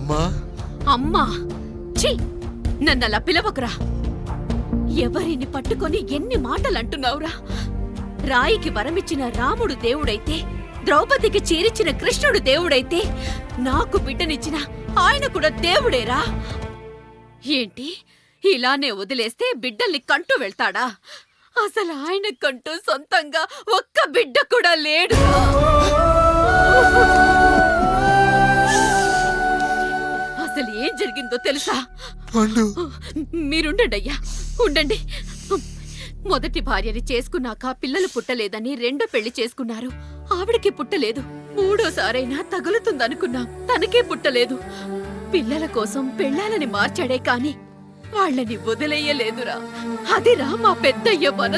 అమ్మా. అమ్మా ఛీ, నన్నలా పిలవకురా. ఎవరిని పట్టుకొని ఎన్ని మాటలు అంటున్నావురా? రాయికి వరమిచ్చిన రాముడు దేవుడైతే, ద్రౌపదికి చీరిచిన కృష్ణుడు దేవుడైతే, నాకు బిడ్డనిచ్చిన ఆయన కూడా దేవుడేరా. ఏంటి ఇలానే వదిలేస్తే బిడ్డల్ని కంటూ వెళ్తాడా? అసలు ఆయన కంటూ సొంతంగా ఒక్క బిడ్డ కూడా లేడు. అసలు ఏం జరిగిందో తెలుసా? మీరుండండి అయ్యా, ఉండండి. మొదటి భార్యని చేసుకున్నాక పిల్లలు పుట్టలేదని రెండో పెళ్లి చేసుకున్నారు. ఆవిడకి పుట్టలేదు. మూడోసారైనా తగులుతుందనుకున్నాం, తనకే పుట్టలేదు. పిల్లల కోసం పెళ్ళాలని మార్చాడే కాని వాళ్ళని వదిలేయలేదురా. అదిరా మా పెద్దయ్య మనసు.